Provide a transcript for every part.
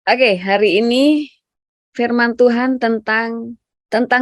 Oke, hari ini firman Tuhan tentang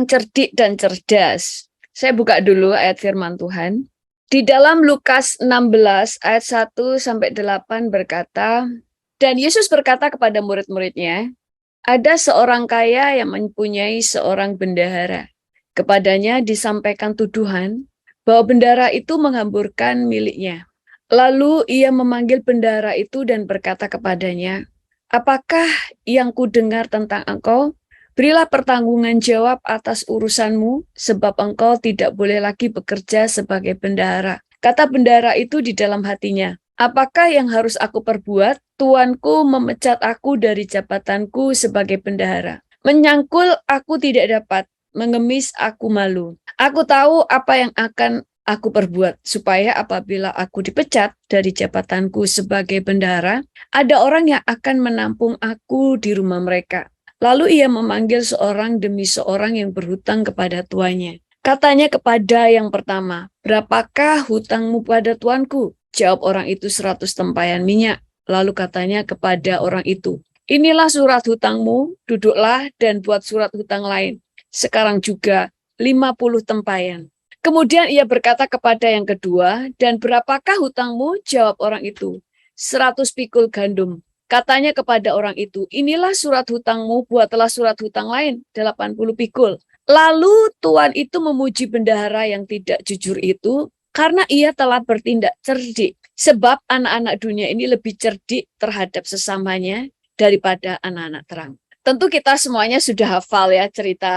cerdik dan cerdas. Saya buka dulu ayat firman Tuhan. Di dalam Lukas 16 ayat 1 sampai 8 berkata, dan Yesus berkata kepada murid-muridnya, ada seorang kaya yang mempunyai seorang bendahara. Kepadanya disampaikan tuduhan bahwa bendahara itu menghamburkan miliknya. Lalu ia memanggil bendahara itu dan berkata kepadanya, apakah yang kudengar tentang engkau? Berilah pertanggungan jawab atas urusanmu, sebab engkau tidak boleh lagi bekerja sebagai bendahara. Kata bendahara itu di dalam hatinya, apakah yang harus aku perbuat? Tuanku memecat aku dari jabatanku sebagai bendahara. Menyangkul aku tidak dapat, mengemis aku malu. Aku tahu apa yang akan aku perbuat, supaya apabila aku dipecat dari jabatanku sebagai bendahara, ada orang yang akan menampung aku di rumah mereka. Lalu ia memanggil seorang demi seorang yang berhutang kepada tuannya. Katanya kepada yang pertama, berapakah hutangmu pada tuanku? Jawab orang itu 100 tempayan minyak. Lalu katanya kepada orang itu, inilah surat hutangmu, duduklah dan buat surat hutang lain. Sekarang juga 50 tempayan. Kemudian ia berkata kepada yang kedua, dan berapakah hutangmu? Jawab orang itu, 100 pikul gandum. Katanya kepada orang itu, inilah surat hutangmu, buatlah surat hutang lain, 80 pikul. Lalu Tuan itu memuji bendahara yang tidak jujur itu, karena ia telah bertindak cerdik. Sebab anak-anak dunia ini lebih cerdik terhadap sesamanya daripada anak-anak terang. Tentu kita semuanya sudah hafal ya cerita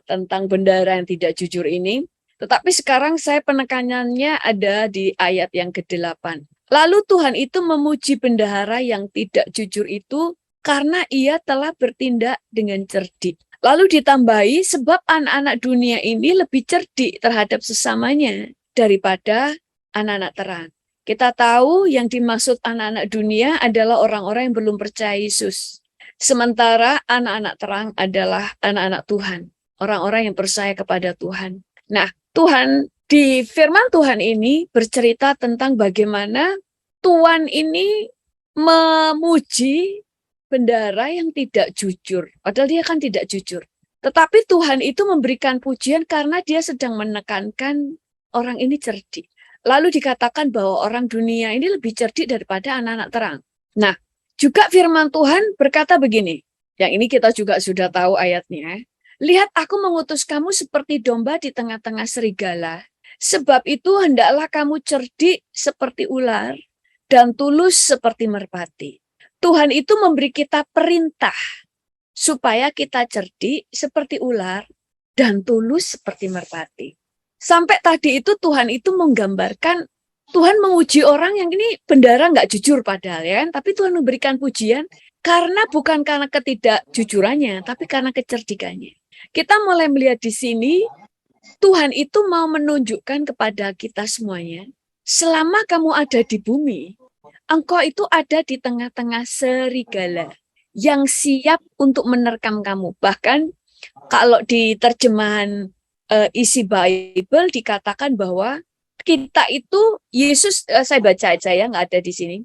tentang bendahara yang tidak jujur ini. Tetapi sekarang saya penekanannya ada di ayat yang ke-8. Lalu Tuhan itu memuji bendahara yang tidak jujur itu karena ia telah bertindak dengan cerdik. Lalu ditambahi sebab anak-anak dunia ini lebih cerdik terhadap sesamanya daripada anak-anak terang. Kita tahu yang dimaksud anak-anak dunia adalah orang-orang yang belum percaya Yesus. Sementara anak-anak terang adalah anak-anak Tuhan, orang-orang yang percaya kepada Tuhan. Nah, Tuhan di firman Tuhan ini bercerita tentang bagaimana Tuhan ini memuji bendahara yang tidak jujur. Padahal dia kan tidak jujur. Tetapi Tuhan itu memberikan pujian karena dia sedang menekankan orang ini cerdik. Lalu dikatakan bahwa orang dunia ini lebih cerdik daripada anak-anak terang. Nah, juga firman Tuhan berkata begini. Yang ini kita juga sudah tahu ayatnya. Lihat aku mengutus kamu seperti domba di tengah-tengah serigala. Sebab itu hendaklah kamu cerdik seperti ular dan tulus seperti merpati. Tuhan itu memberi kita perintah supaya kita cerdik seperti ular dan tulus seperti merpati. Sampai tadi itu Tuhan itu menggambarkan Tuhan menguji orang yang ini bendahara nggak jujur padahal ya, tapi Tuhan memberikan pujian karena bukan karena ketidakjujurannya, tapi karena kecerdikannya. Kita mulai melihat di sini Tuhan itu mau menunjukkan kepada kita semuanya, selama kamu ada di bumi, engkau itu ada di tengah-tengah serigala yang siap untuk menerkam kamu. Bahkan kalau di terjemahan isi Bible dikatakan bahwa kita itu Yesus, saya baca aja ya, nggak ada di sini.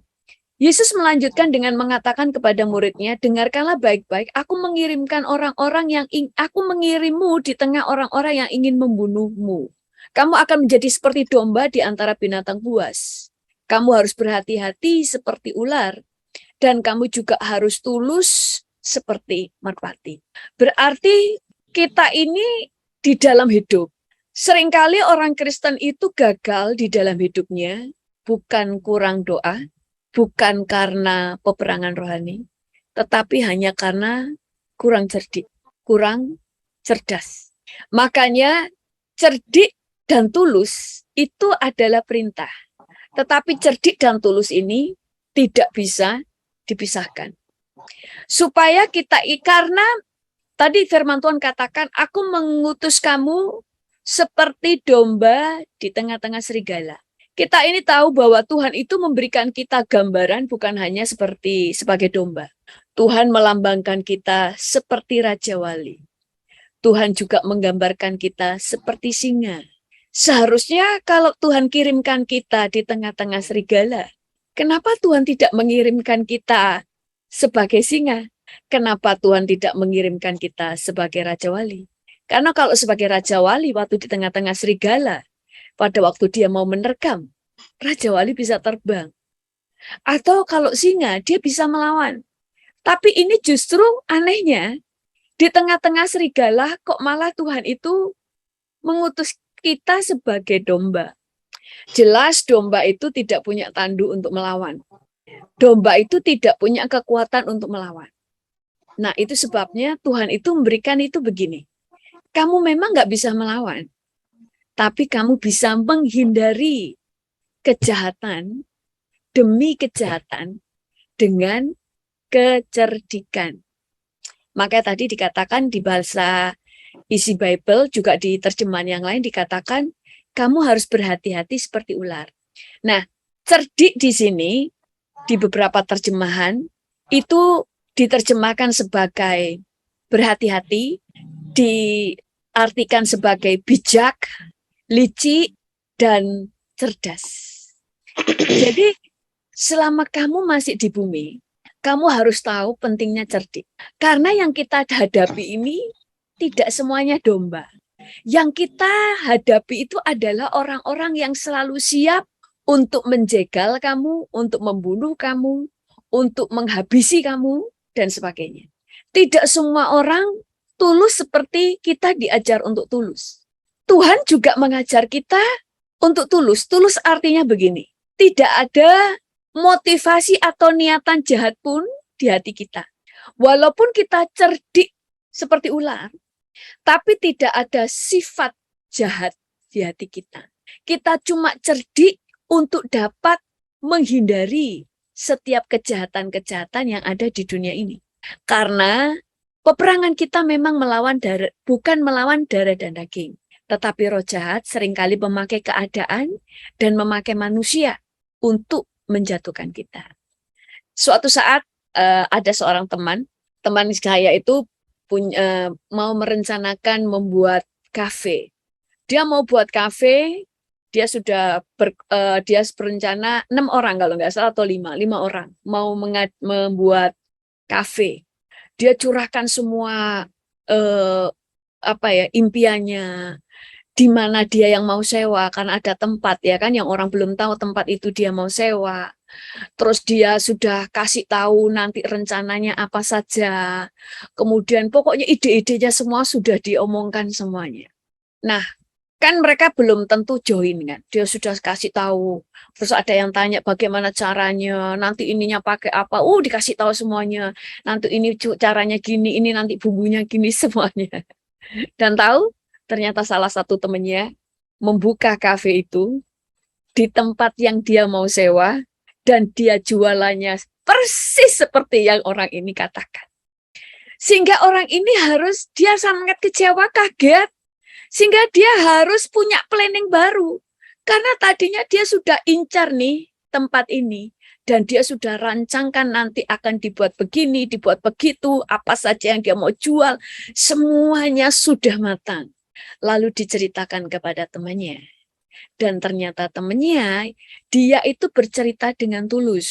Yesus melanjutkan dengan mengatakan kepada muridnya, dengarkanlah baik-baik, aku mengirimkan orang-orang aku mengirimmu di tengah orang-orang yang ingin membunuhmu. Kamu akan menjadi seperti domba di antara binatang buas. Kamu harus berhati-hati seperti ular, dan kamu juga harus tulus seperti merpati. Berarti kita ini di dalam hidup. Seringkali orang Kristen itu gagal di dalam hidupnya, bukan kurang doa, bukan karena peperangan rohani, tetapi hanya karena kurang cerdik, kurang cerdas. Makanya cerdik dan tulus itu adalah perintah. Tetapi cerdik dan tulus ini tidak bisa dipisahkan. Supaya kita, karena tadi firman Tuhan katakan, aku mengutus kamu seperti domba di tengah-tengah serigala. Kita ini tahu bahwa Tuhan itu memberikan kita gambaran bukan hanya seperti sebagai domba. Tuhan melambangkan kita seperti Raja Wali. Tuhan juga menggambarkan kita seperti singa. Seharusnya kalau Tuhan kirimkan kita di tengah-tengah serigala, kenapa Tuhan tidak mengirimkan kita sebagai singa? Kenapa Tuhan tidak mengirimkan kita sebagai Raja Wali? Karena kalau sebagai Raja Wali, waktu di tengah-tengah serigala, pada waktu dia mau menerkam, Raja Wali bisa terbang. Atau kalau singa, dia bisa melawan. Tapi ini justru anehnya, di tengah-tengah serigala, kok malah Tuhan itu mengutus kita sebagai domba. Jelas domba itu tidak punya tanduk untuk melawan. Domba itu tidak punya kekuatan untuk melawan. Nah, itu sebabnya Tuhan itu memberikan itu begini. Kamu memang nggak bisa melawan, tapi kamu bisa menghindari kejahatan demi kejahatan dengan kecerdikan. Maka tadi dikatakan di bahasa isi Bible, juga di terjemahan yang lain dikatakan, kamu harus berhati-hati seperti ular. Nah, cerdik di sini, di beberapa terjemahan, itu diterjemahkan sebagai berhati-hati, diartikan sebagai bijak, licik, dan cerdas. Jadi, selama kamu masih di bumi, kamu harus tahu pentingnya cerdik. Karena yang kita hadapi ini tidak semuanya domba. Yang kita hadapi itu adalah orang-orang yang selalu siap untuk menjegal kamu, untuk membunuh kamu, untuk menghabisi kamu, dan sebagainya. Tidak semua orang tulus seperti kita diajar untuk tulus. Tuhan juga mengajar kita untuk tulus. Tulus artinya begini, tidak ada motivasi atau niatan jahat pun di hati kita. Walaupun kita cerdik seperti ular, tapi tidak ada sifat jahat di hati kita. Kita cuma cerdik untuk dapat menghindari setiap kejahatan-kejahatan yang ada di dunia ini. Karena peperangan kita memang bukan melawan darah dan daging. Tetapi roh jahat seringkali memakai keadaan dan memakai manusia untuk menjatuhkan kita. Suatu saat ada seorang teman saya itu mau merencanakan membuat kafe. Dia mau buat kafe, dia sudah berencana 6 orang kalau nggak salah atau 5 orang mau membuat kafe. Dia curahkan semua impiannya, di mana dia yang mau sewa, karena ada tempat ya kan, yang orang belum tahu tempat itu dia mau sewa. Terus dia sudah kasih tahu nanti rencananya apa saja. Kemudian pokoknya ide-idenya semua sudah diomongkan semuanya. Nah, kan mereka belum tentu join kan. Dia sudah kasih tahu. Terus ada yang tanya bagaimana caranya, nanti ininya pakai apa. Dikasih tahu semuanya. Nanti ini caranya gini, ini nanti bumbunya gini semuanya. Dan tahu, ternyata salah satu temannya membuka kafe itu di tempat yang dia mau sewa, dan dia jualannya persis seperti yang orang ini katakan. Sehingga orang ini dia sangat kecewa, kaget. Sehingga dia harus punya planning baru. Karena tadinya dia sudah incar nih tempat ini. Dan dia sudah rancangkan nanti akan dibuat begini, dibuat begitu, apa saja yang dia mau jual. Semuanya sudah matang. Lalu diceritakan kepada temannya. Dan ternyata temannya, dia itu bercerita dengan tulus.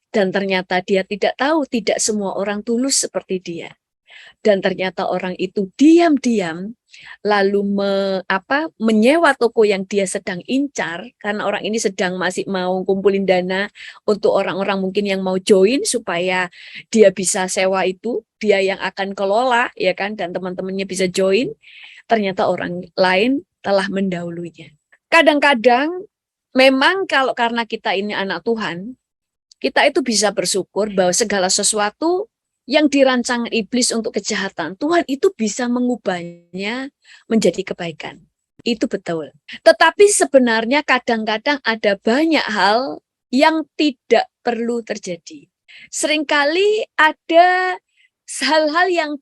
Dan ternyata dia tidak tahu, tidak semua orang tulus seperti dia. Dan ternyata orang itu diam-diam lalu menyewa toko yang dia sedang incar, karena orang ini sedang masih mau kumpulin dana untuk orang-orang mungkin yang mau join supaya dia bisa sewa itu, dia yang akan kelola ya kan, dan teman-temannya bisa join. Ternyata orang lain telah mendahulunya. Kadang-kadang memang karena kita ini anak Tuhan, kita itu bisa bersyukur bahwa segala sesuatu yang dirancang iblis untuk kejahatan, Tuhan itu bisa mengubahnya menjadi kebaikan. Itu betul. Tetapi sebenarnya kadang-kadang ada banyak hal yang tidak perlu terjadi. Seringkali ada hal-hal yang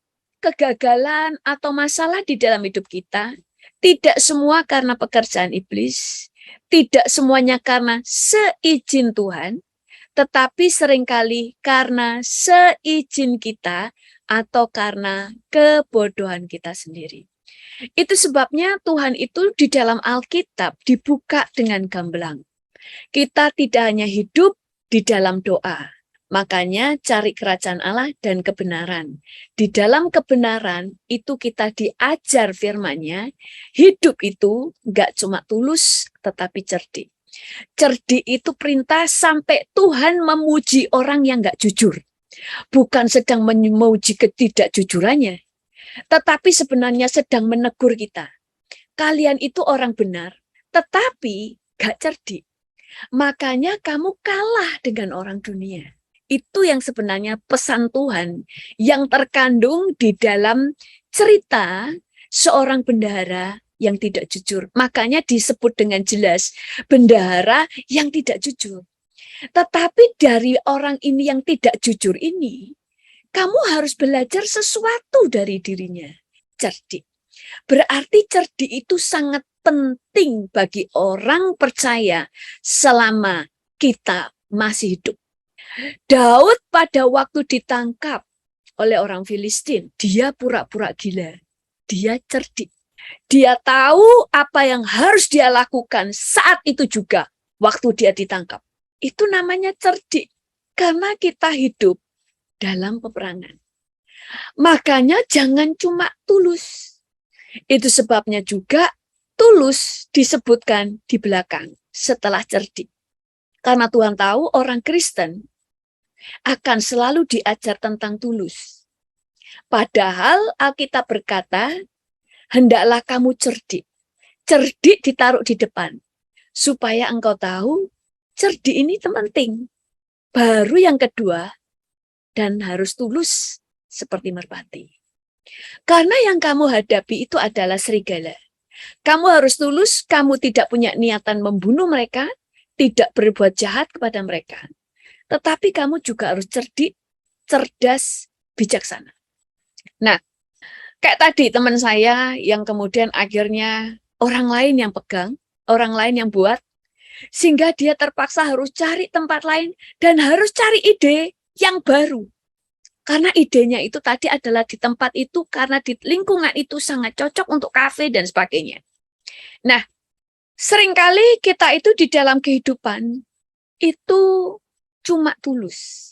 kegagalan atau masalah di dalam hidup kita, tidak semua karena pekerjaan iblis, tidak semuanya karena seizin Tuhan, tetapi seringkali karena seizin kita atau karena kebodohan kita sendiri. Itu sebabnya Tuhan itu di dalam Alkitab dibuka dengan gamblang. Kita tidak hanya hidup di dalam doa, Makanya cari kerajaan Allah dan kebenaran. Di dalam kebenaran itu kita diajar firman-Nya, hidup itu nggak cuma tulus tetapi cerdik. Cerdik itu perintah sampai Tuhan memuji orang yang nggak jujur. Bukan sedang memuji ketidakjujurannya, tetapi sebenarnya sedang menegur kita. Kalian itu orang benar, tetapi nggak cerdik. Makanya kamu kalah dengan orang dunia. Itu yang sebenarnya pesan Tuhan yang terkandung di dalam cerita seorang bendahara yang tidak jujur. Makanya disebut dengan jelas bendahara yang tidak jujur. Tetapi dari orang ini yang tidak jujur ini, kamu harus belajar sesuatu dari dirinya. Cerdik. Berarti cerdik itu sangat penting bagi orang percaya selama kita masih hidup. Daud pada waktu ditangkap oleh orang Filistin, dia pura-pura gila. Dia cerdik. Dia tahu apa yang harus dia lakukan saat itu juga waktu dia ditangkap. Itu namanya cerdik. Karena kita hidup dalam peperangan. Makanya jangan cuma tulus. Itu sebabnya juga tulus disebutkan di belakang setelah cerdik. Karena Tuhan tahu orang Kristen akan selalu diajar tentang tulus. Padahal Alkitab berkata, hendaklah kamu cerdik. Cerdik ditaruh di depan. Supaya engkau tahu, cerdik ini penting. Baru yang kedua, dan harus tulus seperti merpati. Karena yang kamu hadapi itu adalah serigala. Kamu harus tulus, kamu tidak punya niatan membunuh mereka, tidak berbuat jahat kepada mereka. Tetapi kamu juga harus cerdik, cerdas, bijaksana. Nah, kayak tadi teman saya yang kemudian akhirnya orang lain yang pegang, orang lain yang buat, sehingga dia terpaksa harus cari tempat lain dan harus cari ide yang baru. Karena idenya itu tadi adalah di tempat itu, karena di lingkungan itu sangat cocok untuk kafe dan sebagainya. Nah, seringkali kita itu di dalam kehidupan itu cuma tulus.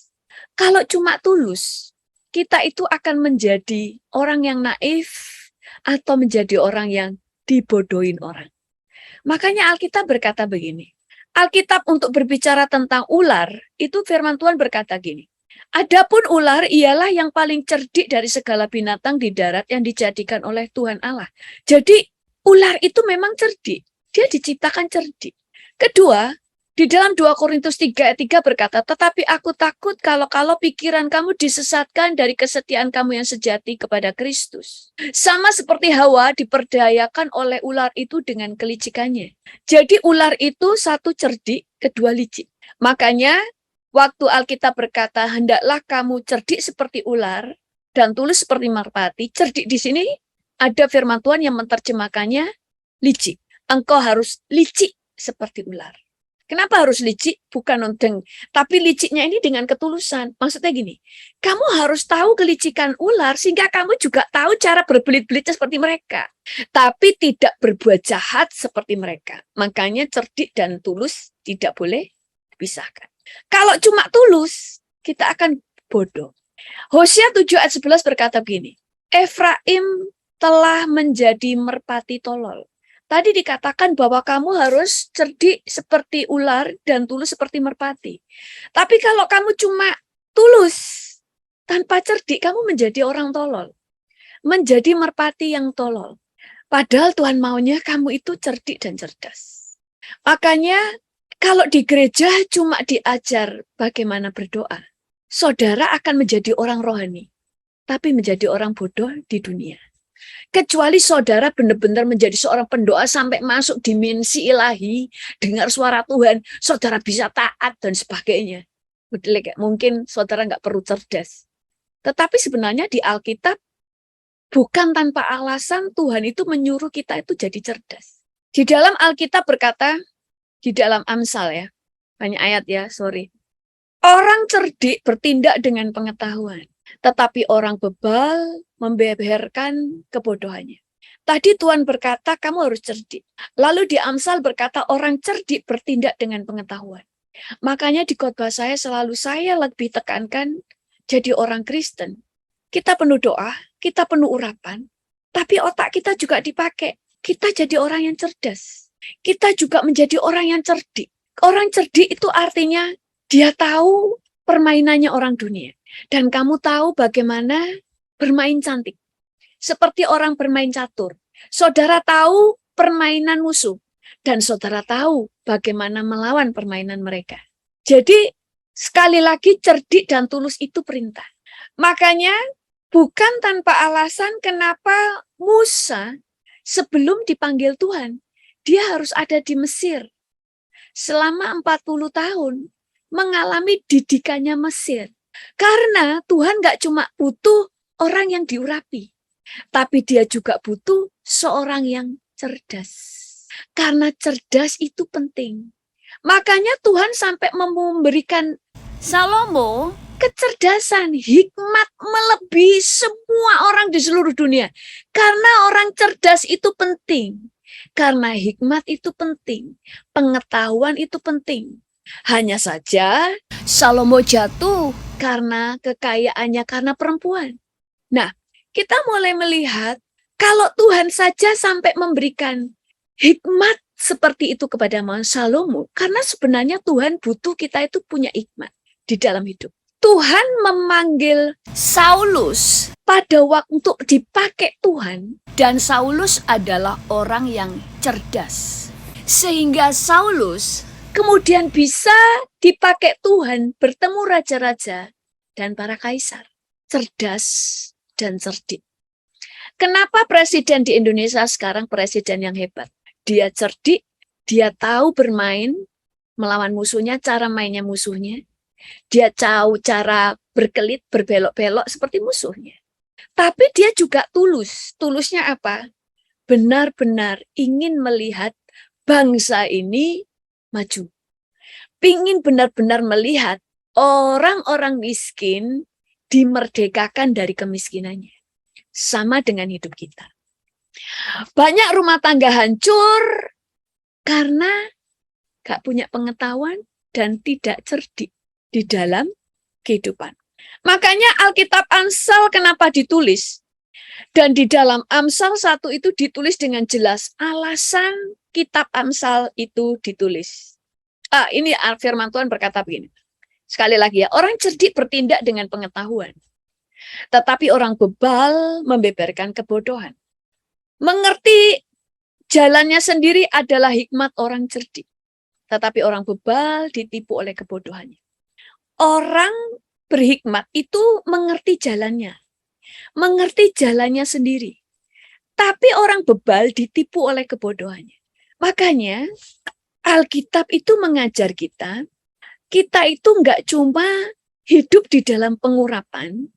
Kalau cuma tulus, kita itu akan menjadi orang yang naif atau menjadi orang yang dibodohin orang. Makanya Alkitab berkata begini. Alkitab untuk berbicara tentang ular, itu firman Tuhan berkata gini. Adapun ular ialah yang paling cerdik dari segala binatang di darat yang dijadikan oleh Tuhan Allah. Jadi ular itu memang cerdik. Dia diciptakan cerdik. Kedua, di dalam 2 Korintus 3 ayat 3 berkata, tetapi aku takut kalau pikiran kamu disesatkan dari kesetiaan kamu yang sejati kepada Kristus. Sama seperti Hawa diperdayakan oleh ular itu dengan kelicikannya. Jadi ular itu satu cerdik, kedua licik. Makanya waktu Alkitab berkata, hendaklah kamu cerdik seperti ular dan tulus seperti merpati. Cerdik di sini ada firman Tuhan yang menerjemahkannya licik. Engkau harus licik seperti ular. Kenapa harus licik? Bukan nondeng, tapi liciknya ini dengan ketulusan. Maksudnya gini, kamu harus tahu kelicikan ular sehingga kamu juga tahu cara berbelit-belitnya seperti mereka. Tapi tidak berbuat jahat seperti mereka. Makanya cerdik dan tulus tidak boleh dipisahkan. Kalau cuma tulus, kita akan bodoh. Hosea 7 ayat 11 berkata begini, Efraim telah menjadi merpati tolol. Tadi dikatakan bahwa kamu harus cerdik seperti ular dan tulus seperti merpati. Tapi kalau kamu cuma tulus tanpa cerdik, kamu menjadi orang tolol. Menjadi merpati yang tolol. Padahal Tuhan maunya kamu itu cerdik dan cerdas. Makanya kalau di gereja cuma diajar bagaimana berdoa, saudara akan menjadi orang rohani, tapi menjadi orang bodoh di dunia. Kecuali saudara benar-benar menjadi seorang pendoa sampai masuk dimensi ilahi, dengar suara Tuhan, saudara bisa taat dan sebagainya. Mungkin saudara nggak perlu cerdas. Tetapi sebenarnya di Alkitab, bukan tanpa alasan Tuhan itu menyuruh kita itu jadi cerdas. Di dalam Alkitab berkata, di dalam Amsal ya, banyak ayat ya, sorry. Orang cerdik bertindak dengan pengetahuan. Tetapi orang bebal membeberkan kebodohannya. Tadi Tuhan berkata kamu harus cerdik. Lalu di Amsal berkata orang cerdik bertindak dengan pengetahuan. Makanya di khotbah saya saya lebih tekankan jadi orang Kristen. Kita penuh doa, kita penuh urapan, tapi otak kita juga dipakai. Kita jadi orang yang cerdas. Kita juga menjadi orang yang cerdik. Orang cerdik itu artinya dia tahu permainannya orang dunia. Dan kamu tahu bagaimana bermain cantik. Seperti orang bermain catur. Saudara tahu permainan musuh. Dan saudara tahu bagaimana melawan permainan mereka. Jadi sekali lagi cerdik dan tulus itu perintah. Makanya bukan tanpa alasan kenapa Musa sebelum dipanggil Tuhan, dia harus ada di Mesir. Selama 40 tahun mengalami didikannya Mesir. Karena Tuhan gak cuma butuh orang yang diurapi, tapi dia juga butuh seorang yang cerdas. Karena cerdas itu penting. Makanya Tuhan sampai memberikan Salomo kecerdasan, hikmat melebihi semua orang di seluruh dunia. Karena orang cerdas itu penting. Karena hikmat itu penting. Pengetahuan itu penting. Hanya saja Salomo jatuh karena kekayaannya, karena perempuan. Nah, kita mulai melihat kalau Tuhan saja sampai memberikan hikmat seperti itu kepada Salomo, karena sebenarnya Tuhan butuh kita itu punya hikmat di dalam hidup. Tuhan memanggil Saulus pada waktu untuk dipakai Tuhan, dan Saulus adalah orang yang cerdas. Sehingga Saulus kemudian bisa dipakai Tuhan bertemu raja-raja dan para kaisar. Cerdas dan cerdik. Kenapa presiden di Indonesia sekarang presiden yang hebat? Dia cerdik, dia tahu bermain melawan musuhnya, cara mainnya musuhnya. Dia tahu cara berkelit, berbelok-belok seperti musuhnya. Tapi dia juga tulus. Tulusnya apa? Benar-benar ingin melihat bangsa ini maju. Ingin benar-benar melihat orang-orang miskin dimerdekakan dari kemiskinannya. Sama dengan hidup kita. Banyak rumah tangga hancur karena gak punya pengetahuan dan tidak cerdik di dalam kehidupan. Makanya Alkitab Amsal kenapa ditulis? Dan di dalam Amsal 1 itu ditulis dengan jelas alasan kitab Amsal itu ditulis. Ini firman Tuhan berkata begini. Sekali lagi ya, orang cerdik bertindak dengan pengetahuan. Tetapi orang bebal membeberkan kebodohan. Mengerti jalannya sendiri adalah hikmat orang cerdik. Tetapi orang bebal ditipu oleh kebodohannya. Orang berhikmat itu mengerti jalannya. Mengerti jalannya sendiri. Tapi orang bebal ditipu oleh kebodohannya. Makanya Alkitab itu mengajar kita itu enggak cuma hidup di dalam pengurapan,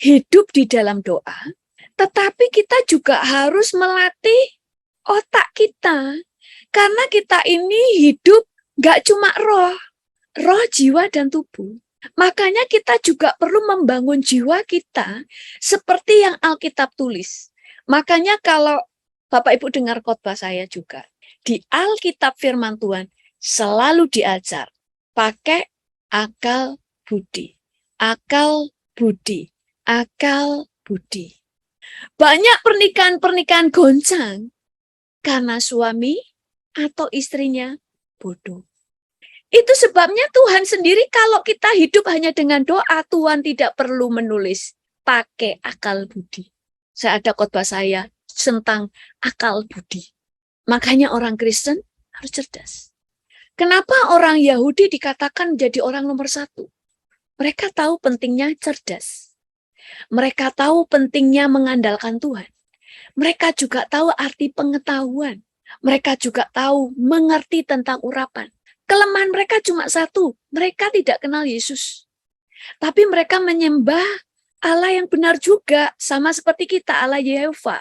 hidup di dalam doa, tetapi kita juga harus melatih otak kita. Karena kita ini hidup enggak cuma roh, jiwa, dan tubuh. Makanya kita juga perlu membangun jiwa kita seperti yang Alkitab tulis. Makanya kalau Bapak Ibu dengar khotbah saya juga, di Alkitab firman Tuhan selalu diajar pakai akal budi. Akal budi. Akal budi. Banyak pernikahan-pernikahan goncang karena suami atau istrinya bodoh. Itu sebabnya Tuhan sendiri kalau kita hidup hanya dengan doa, Tuhan tidak perlu menulis pakai akal budi. Saya ada khotbah saya tentang akal budi. Makanya orang Kristen harus cerdas. Kenapa orang Yahudi dikatakan menjadi orang nomor 1? Mereka tahu pentingnya cerdas. Mereka tahu pentingnya mengandalkan Tuhan. Mereka juga tahu arti pengetahuan. Mereka juga tahu mengerti tentang urapan. Kelemahan mereka cuma satu, mereka tidak kenal Yesus. Tapi mereka menyembah Allah yang benar juga, sama seperti kita, Allah Yehova.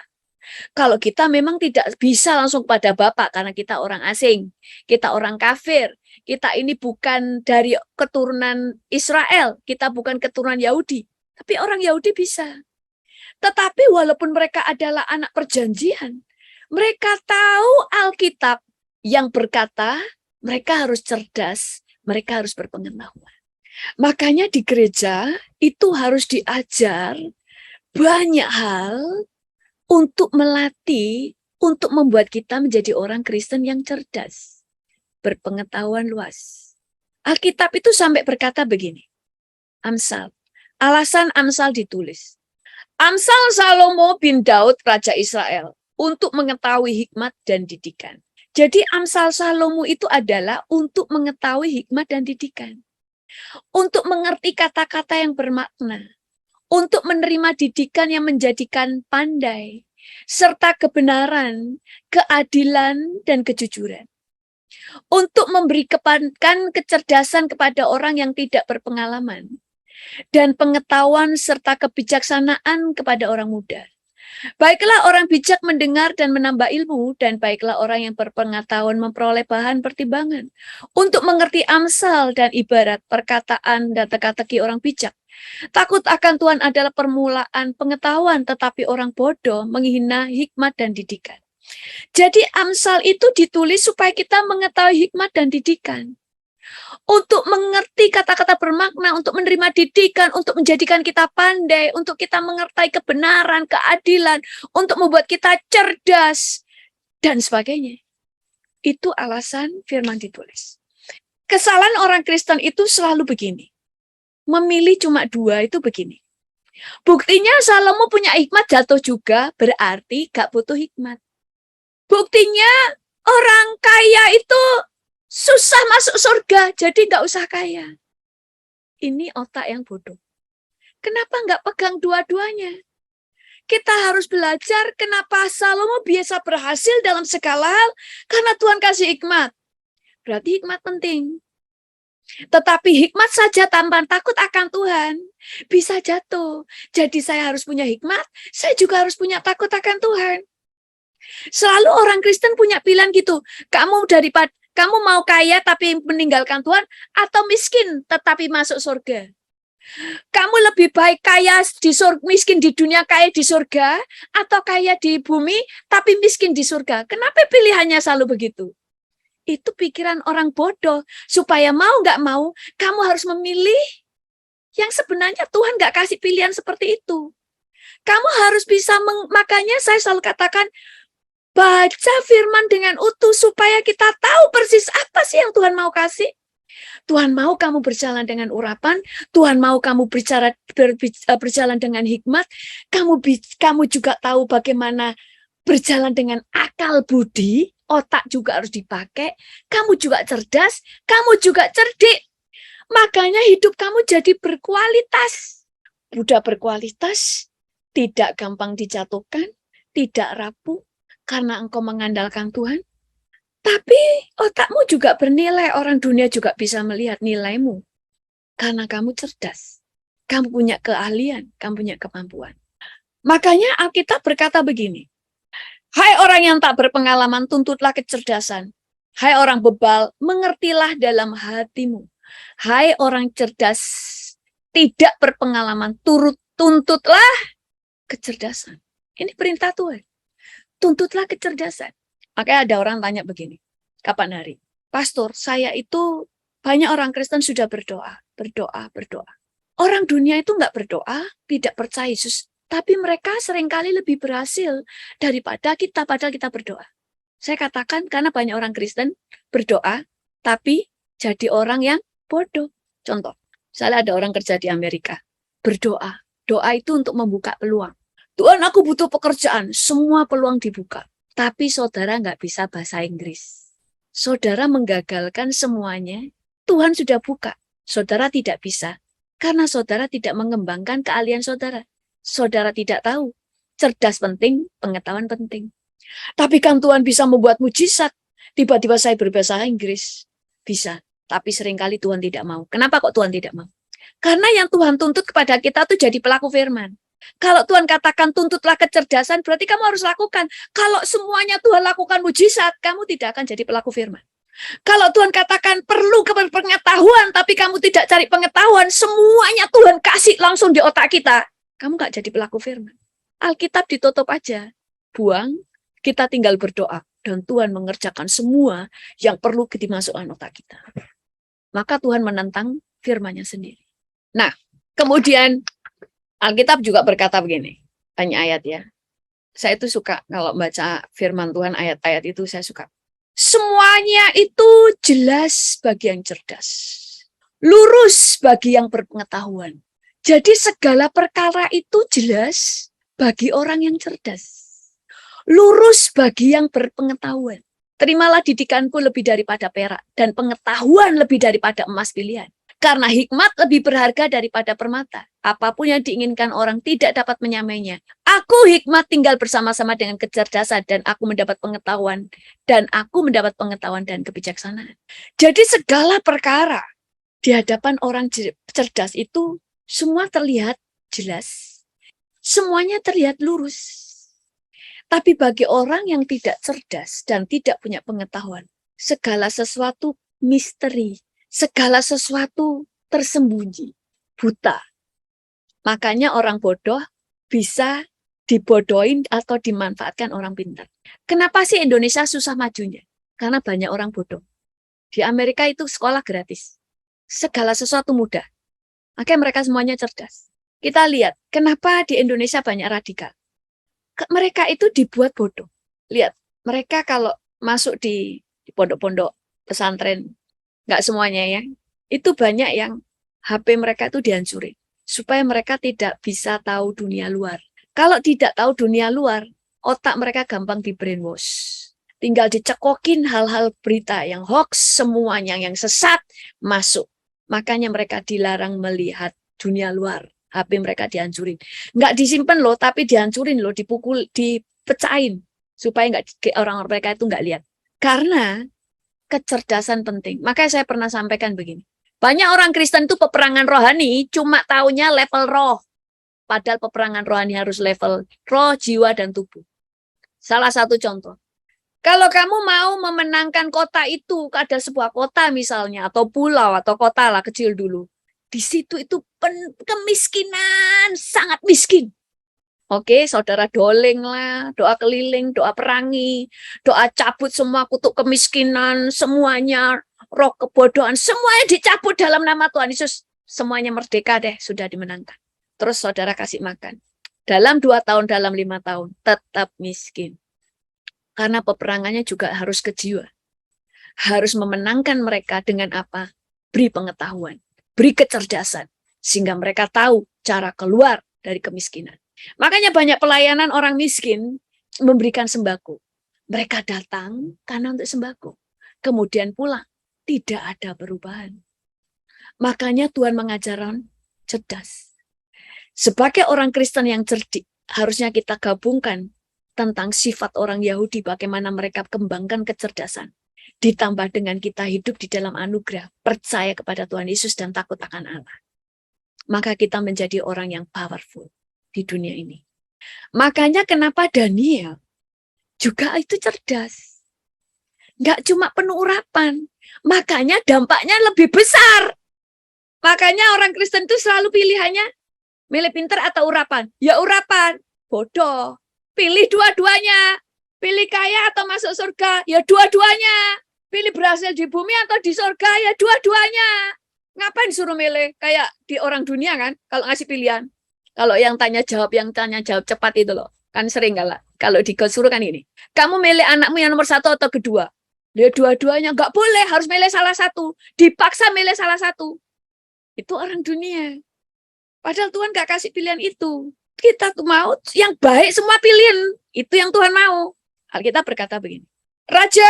Kalau kita memang tidak bisa langsung pada Bapa karena kita orang asing, kita orang kafir, kita ini bukan dari keturunan Israel, kita bukan keturunan Yahudi, tapi orang Yahudi bisa. Tetapi walaupun mereka adalah anak perjanjian, mereka tahu Alkitab yang berkata mereka harus cerdas Mereka harus berpengetahuan. Makanya di gereja itu harus diajar banyak hal untuk melatih, untuk membuat kita menjadi orang Kristen yang cerdas, berpengetahuan luas. Alkitab itu sampai berkata begini, Amsal, alasan Amsal ditulis. Amsal Salomo bin Daud, Raja Israel, untuk mengetahui hikmat dan didikan. Jadi Amsal Salomo itu adalah untuk mengetahui hikmat dan didikan. Untuk mengerti kata-kata yang bermakna. Untuk menerima didikan yang menjadikan pandai. Serta kebenaran, keadilan, dan kejujuran. Untuk memberikan kecerdasan kepada orang yang tidak berpengalaman. Dan pengetahuan serta kebijaksanaan kepada orang muda. Baiklah orang bijak mendengar dan menambah ilmu, dan baiklah orang yang berpengetahuan memperoleh bahan pertimbangan untuk mengerti amsal dan ibarat perkataan dan teka-teki orang bijak. Takut akan Tuhan adalah permulaan pengetahuan, tetapi orang bodoh menghina hikmat dan didikan. Jadi amsal itu ditulis supaya kita mengetahui hikmat dan didikan. Untuk mengerti kata-kata bermakna, untuk menerima didikan, untuk menjadikan kita pandai, untuk kita mengerti kebenaran, keadilan, untuk membuat kita cerdas, dan sebagainya. Itu alasan firman ditulis. Kesalahan orang Kristen itu selalu begini. Memilih cuma dua itu begini. Buktinya Salomo punya hikmat jatuh juga, berarti gak butuh hikmat. Buktinya orang kaya itu susah masuk surga, jadi nggak usah kaya. Ini otak yang bodoh. Kenapa nggak pegang dua-duanya? Kita harus belajar kenapa Salomo biasa berhasil dalam segala hal, karena Tuhan kasih hikmat. Berarti hikmat penting. Tetapi hikmat saja tanpa takut akan Tuhan bisa jatuh. Jadi saya harus punya hikmat, saya juga harus punya takut akan Tuhan. Selalu orang Kristen punya pilihan gitu. Kamu mau kaya tapi meninggalkan Tuhan, atau miskin tetapi masuk surga? Kamu lebih baik kaya di surga, miskin di dunia, kaya di surga, atau kaya di bumi tapi miskin di surga? Kenapa pilihannya selalu begitu? Itu pikiran orang bodoh. Supaya mau nggak mau, kamu harus memilih yang sebenarnya Tuhan nggak kasih pilihan seperti itu. Kamu harus bisa, makanya saya selalu katakan, baca firman dengan utuh supaya kita tahu persis apa sih yang Tuhan mau kasih. Tuhan mau kamu berjalan dengan urapan, Tuhan mau kamu berjalan dengan hikmat, kamu juga tahu bagaimana berjalan dengan akal budi, otak juga harus dipakai, kamu juga cerdas, kamu juga cerdik. Makanya hidup kamu jadi berkualitas. Buddha berkualitas, tidak gampang dijatuhkan, tidak rapuh, karena engkau mengandalkan Tuhan. Tapi otakmu juga bernilai, orang dunia juga bisa melihat nilaimu. Karena kamu cerdas, kamu punya keahlian, kamu punya kemampuan. Makanya Alkitab berkata begini, hai orang yang tak berpengalaman, tuntutlah kecerdasan. Hai orang bebal, mengertilah dalam hatimu. Hai orang cerdas, tidak berpengalaman, tuntutlah kecerdasan. Ini perintah Tuhan. Tuntutlah kecerdasan. Makanya ada orang tanya begini, kapan hari? Pastor, saya itu banyak orang Kristen sudah berdoa. Orang dunia itu nggak berdoa, tidak percaya Yesus. Tapi mereka seringkali lebih berhasil daripada kita, padahal kita berdoa. Saya katakan karena banyak orang Kristen berdoa, tapi jadi orang yang bodoh. Contoh, misalnya ada orang kerja di Amerika, berdoa. Doa itu untuk membuka peluang. Tuhan, aku butuh pekerjaan. Semua peluang dibuka. Tapi saudara nggak bisa bahasa Inggris. Saudara menggagalkan semuanya. Tuhan sudah buka. Saudara tidak bisa. Karena saudara tidak mengembangkan keahlian saudara. Saudara tidak tahu. Cerdas penting, pengetahuan penting. Tapi kan Tuhan bisa membuat mujizat. Tiba-tiba saya berbahasa Inggris. Bisa. Tapi seringkali Tuhan tidak mau. Kenapa kok Tuhan tidak mau? Karena yang Tuhan tuntut kepada kita itu jadi pelaku firman. Kalau Tuhan katakan tuntutlah kecerdasan, berarti kamu harus lakukan. Kalau semuanya Tuhan lakukan mujizat, kamu tidak akan jadi pelaku firman. Kalau Tuhan katakan perlu pengetahuan, tapi kamu tidak cari pengetahuan, semuanya Tuhan kasih langsung di otak kita, kamu nggak jadi pelaku firman. Alkitab ditutup aja, buang, kita tinggal berdoa. Dan Tuhan mengerjakan semua yang perlu dimasukkan otak kita. Maka Tuhan menentang firman-Nya sendiri. Nah, kemudian Alkitab juga berkata begini, banyak ayat ya. Saya itu suka kalau baca firman Tuhan, ayat-ayat itu saya suka. Semuanya itu jelas bagi yang cerdas, lurus bagi yang berpengetahuan. Jadi segala perkara itu jelas bagi orang yang cerdas, lurus bagi yang berpengetahuan. Terimalah didikanku lebih daripada perak, dan pengetahuan lebih daripada emas pilihan. Karena hikmat lebih berharga daripada permata. Apapun yang diinginkan orang tidak dapat menyamainya. Aku hikmat tinggal bersama-sama dengan kecerdasan, dan aku mendapat pengetahuan. Dan aku mendapat pengetahuan dan kebijaksanaan. Jadi segala perkara di hadapan orang cerdas itu semua terlihat jelas. Semuanya terlihat lurus. Tapi bagi orang yang tidak cerdas dan tidak punya pengetahuan, segala sesuatu misteri, segala sesuatu tersembunyi, buta. Makanya orang bodoh bisa dibodohin atau dimanfaatkan orang pintar. Kenapa sih Indonesia susah majunya? Karena banyak orang bodoh. Di Amerika itu sekolah gratis. Segala sesuatu mudah. Makanya mereka semuanya cerdas. Kita lihat, kenapa di Indonesia banyak radikal? Mereka itu dibuat bodoh. Lihat, mereka kalau masuk di pondok-pondok pesantren, nggak semuanya ya, itu banyak yang HP mereka itu dihancurin. Supaya mereka tidak bisa tahu dunia luar. Kalau tidak tahu dunia luar, otak mereka gampang di brainwash. Tinggal dicekokin hal-hal berita yang hoax, semuanya yang sesat, masuk. Makanya mereka dilarang melihat dunia luar. HP mereka dihancurin. Nggak disimpan loh, tapi dihancurin loh, dipukul, dipecahin. Supaya orang-orang mereka itu nggak lihat. Karena kecerdasan penting. Makanya saya pernah sampaikan begini. Banyak orang Kristen itu peperangan rohani cuma taunya level roh. Padahal peperangan rohani harus level roh, jiwa, dan tubuh. Salah satu contoh. Kalau kamu mau memenangkan kota itu, ada sebuah kota misalnya, atau pulau, atau kota lah kecil dulu. Di situ itu kemiskinan, sangat miskin. Oke, saudara doleng lah, doa keliling, doa perangi, doa cabut semua kutuk kemiskinan, semuanya, roh kebodohan, semuanya dicabut dalam nama Tuhan Yesus. Semuanya merdeka deh, sudah dimenangkan. Terus saudara kasih makan. Dalam 2 tahun, dalam 5 tahun, tetap miskin. Karena peperangannya juga harus ke jiwa. Harus memenangkan mereka dengan apa? Beri pengetahuan. Beri kecerdasan, sehingga mereka tahu cara keluar dari kemiskinan. Makanya banyak pelayanan orang miskin memberikan sembako. Mereka datang karena untuk sembako. Kemudian pulang, tidak ada perubahan. Makanya Tuhan mengajarkan cerdas. Sebagai orang Kristen yang cerdik, harusnya kita gabungkan tentang sifat orang Yahudi, bagaimana mereka kembangkan kecerdasan. Ditambah dengan kita hidup di dalam anugerah, percaya kepada Tuhan Yesus dan takut akan Allah. Maka kita menjadi orang yang powerful di dunia ini. Makanya kenapa Daniel juga itu cerdas. Nggak cuma penuh urapan. Makanya dampaknya lebih besar. Makanya orang Kristen itu selalu pilihannya, milih pintar atau urapan? Ya urapan. Bodoh. Pilih dua-duanya. Pilih kaya atau masuk surga? Ya dua-duanya. Pilih berhasil di bumi atau di surga? Ya dua-duanya. Ngapain suruh milih? Kayak di orang dunia kan, kalau ngasih pilihan. Kalau yang tanya jawab cepat itu loh. Kan sering kalau disuruh kan ini. Kamu milih anakmu yang nomor 1 atau kedua? Ya dua-duanya. Nggak boleh, harus milih salah satu. Dipaksa milih salah satu. Itu orang dunia. Padahal Tuhan nggak kasih pilihan itu. Kita tuh mau yang baik, semua pilihan. Itu yang Tuhan mau. Alkitab berkata begini. Raja,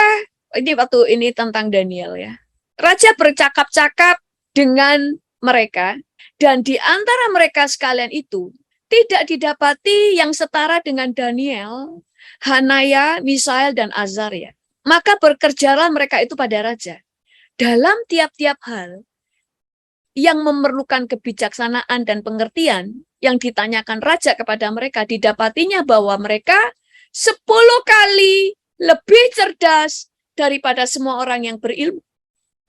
ini waktu ini tentang Daniel ya. Raja bercakap-cakap dengan mereka, dan di antara mereka sekalian itu tidak didapati yang setara dengan Daniel, Hanaya, Misael, dan Azaria. Maka bekerjalah mereka itu pada raja. Dalam tiap-tiap hal yang memerlukan kebijaksanaan dan pengertian, yang ditanyakan raja kepada mereka, didapatinya bahwa mereka 10 kali lebih cerdas daripada semua orang yang berilmu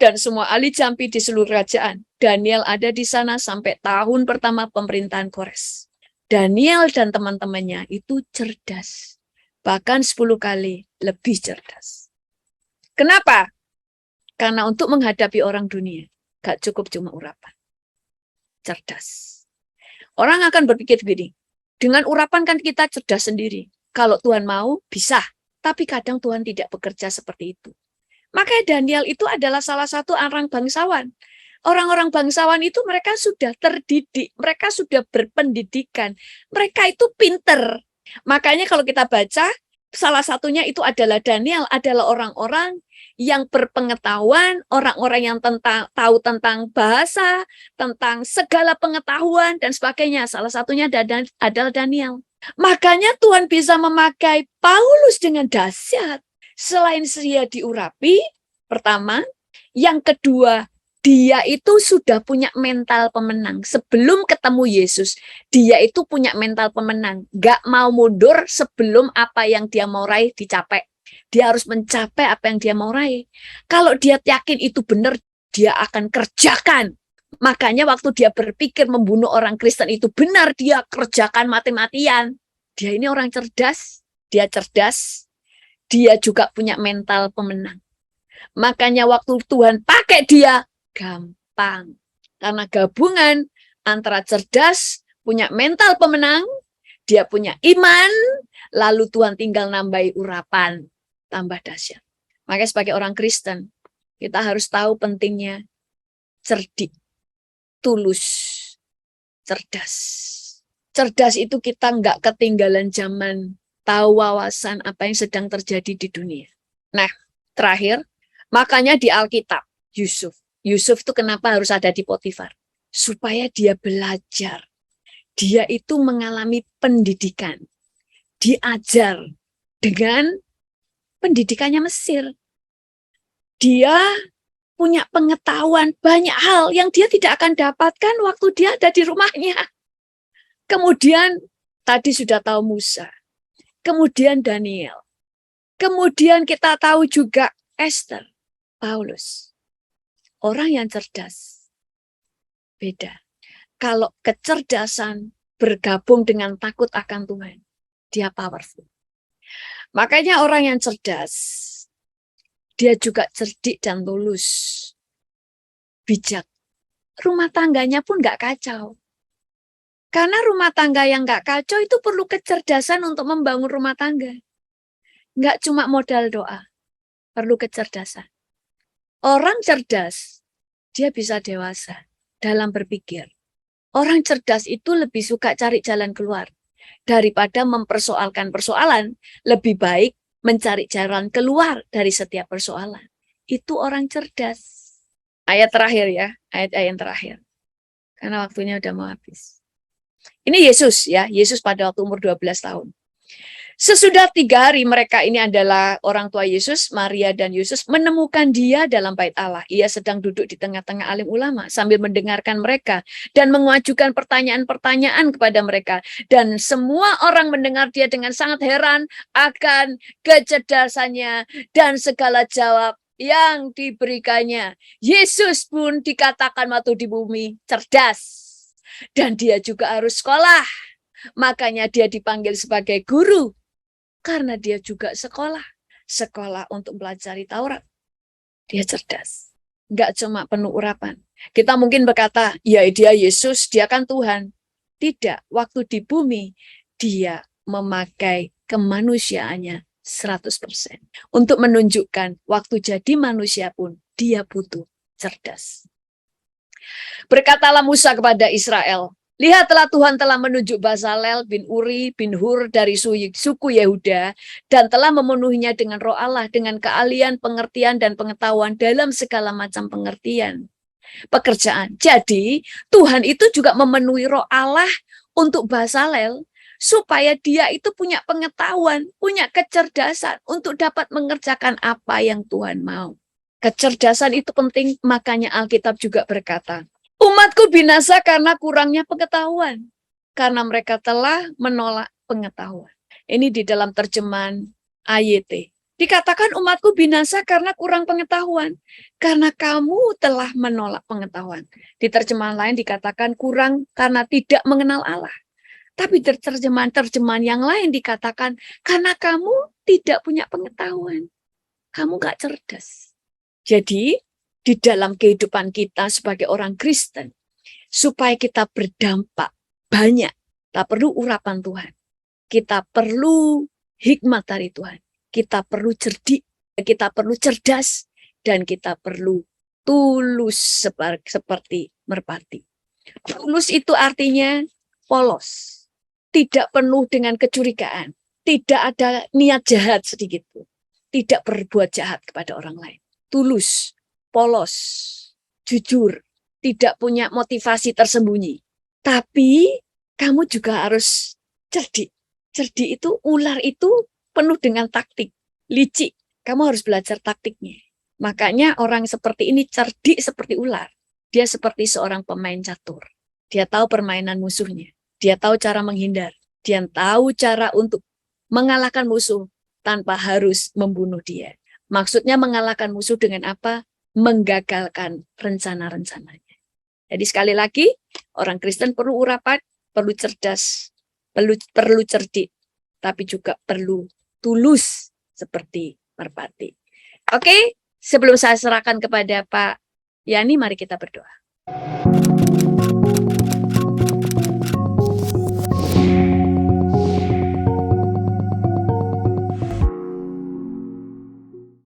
dan semua ahli jampi di seluruh kerajaan. Daniel ada di sana sampai tahun pertama pemerintahan Kores. Daniel dan teman-temannya itu cerdas. Bahkan 10 kali lebih cerdas. Kenapa? Karena untuk menghadapi orang dunia, Gak cukup cuma urapan. Cerdas. Orang akan berpikir begini, dengan urapan kan kita cerdas sendiri. Kalau Tuhan mau, bisa. Tapi kadang Tuhan tidak bekerja seperti itu. Makanya Daniel itu adalah salah satu orang bangsawan. Orang-orang bangsawan itu mereka sudah terdidik, mereka sudah berpendidikan, mereka itu pinter. Makanya kalau kita baca, salah satunya itu adalah Daniel, adalah orang-orang yang berpengetahuan, orang-orang yang tahu tentang bahasa, tentang segala pengetahuan dan sebagainya. Salah satunya adalah Daniel. Makanya Tuhan bisa memakai Paulus dengan dahsyat. Selain dia diurapi, pertama, yang kedua, dia itu sudah punya mental pemenang. Sebelum ketemu Yesus, dia itu punya mental pemenang. Gak mau mundur sebelum apa yang dia mau raih dicapai. Dia harus mencapai apa yang dia mau raih. Kalau dia yakin itu benar, dia akan kerjakan. Makanya waktu dia berpikir membunuh orang Kristen itu benar, dia kerjakan mati-matian. Dia ini orang cerdas, dia cerdas, dia juga punya mental pemenang. Makanya waktu Tuhan pakai dia, gampang. Karena gabungan antara cerdas, punya mental pemenang, dia punya iman, lalu Tuhan tinggal nambahi urapan, tambah dahsyat. Makanya sebagai orang Kristen, kita harus tahu pentingnya cerdik, tulus, cerdas. Cerdas itu kita nggak ketinggalan zaman, tahu wawasan apa yang sedang terjadi di dunia. Nah, terakhir, makanya di Alkitab, Yusuf itu kenapa harus ada di Potifar? Supaya dia belajar. Dia itu mengalami pendidikan. Diajar dengan pendidikannya Mesir. Dia punya pengetahuan banyak hal yang dia tidak akan dapatkan waktu dia ada di rumahnya. Kemudian tadi sudah tahu Musa. Kemudian Daniel. Kemudian kita tahu juga Esther, Paulus. Orang yang cerdas. Beda. Kalau kecerdasan bergabung dengan takut akan Tuhan, dia powerful. Makanya orang yang cerdas, dia juga cerdik dan tulus. Bijak. Rumah tangganya pun nggak kacau. Karena rumah tangga yang nggak kacau itu perlu kecerdasan untuk membangun rumah tangga. Nggak cuma modal doa, perlu kecerdasan. Orang cerdas, dia bisa dewasa dalam berpikir. Orang cerdas itu lebih suka cari jalan keluar. Daripada mempersoalkan persoalan, lebih baik mencari jalan keluar dari setiap persoalan. Itu orang cerdas. Ayat terakhir ya, ayat-ayat terakhir. Karena waktunya udah mau habis. Ini Yesus ya, Yesus pada waktu umur 12 tahun. Sesudah 3 hari mereka ini adalah orang tua Yesus, Maria dan Yesus menemukan dia dalam bait Allah. Ia sedang duduk di tengah-tengah alim ulama sambil mendengarkan mereka dan mengajukan pertanyaan-pertanyaan kepada mereka. Dan semua orang mendengar dia dengan sangat heran akan kecerdasannya dan segala jawab yang diberikannya. Yesus pun dikatakan waktu di bumi cerdas. Dan dia juga harus sekolah. Makanya dia dipanggil sebagai guru. Karena dia juga sekolah. Sekolah untuk pelajari Taurat. Dia cerdas. Enggak cuma penuh urapan. Kita mungkin berkata, ya dia Yesus, dia kan Tuhan. Tidak. Waktu di bumi, dia memakai kemanusiaannya 100%. Untuk menunjukkan waktu jadi manusia pun, dia butuh cerdas. Berkatalah Musa kepada Israel, lihatlah Tuhan telah menunjuk Bezalel bin Uri bin Hur dari suku Yehuda dan telah memenuhinya dengan roh Allah, dengan keahlian, pengertian, dan pengetahuan dalam segala macam pekerjaan. Jadi Tuhan itu juga memenuhi roh Allah untuk Bezalel supaya dia itu punya pengetahuan, punya kecerdasan untuk dapat mengerjakan apa yang Tuhan mau. Kecerdasan itu penting, makanya Alkitab juga berkata, umatku binasa karena kurangnya pengetahuan. Karena mereka telah menolak pengetahuan. Ini di dalam terjemahan AYT. Dikatakan umatku binasa karena kurang pengetahuan. Karena kamu telah menolak pengetahuan. Di terjemahan lain dikatakan kurang karena tidak mengenal Allah. Tapi di terjemahan yang lain dikatakan karena kamu tidak punya pengetahuan. Kamu gak cerdas. Jadi di dalam kehidupan kita sebagai orang Kristen, supaya kita berdampak banyak. Kita perlu urapan Tuhan. Kita perlu hikmat dari Tuhan. Kita perlu cerdik, kita perlu cerdas, dan kita perlu tulus seperti merpati. Tulus itu artinya polos, tidak penuh dengan kecurigaan, tidak ada niat jahat sedikit pun, tidak berbuat jahat kepada orang lain. Tulus, polos, jujur, tidak punya motivasi tersembunyi. Tapi kamu juga harus cerdik. Cerdik itu, ular itu penuh dengan taktik, licik. Kamu harus belajar taktiknya. Makanya orang seperti ini cerdik seperti ular. Dia seperti seorang pemain catur. Dia tahu permainan musuhnya. Dia tahu cara menghindar. Dia tahu cara untuk mengalahkan musuh tanpa harus membunuh dia. Maksudnya mengalahkan musuh dengan apa? Menggagalkan rencana-rencananya. Jadi sekali lagi, orang Kristen perlu urapan, perlu cerdas, perlu cerdik, tapi juga perlu tulus seperti merpati. Oke, sebelum saya serahkan kepada Pak Yani, mari kita berdoa.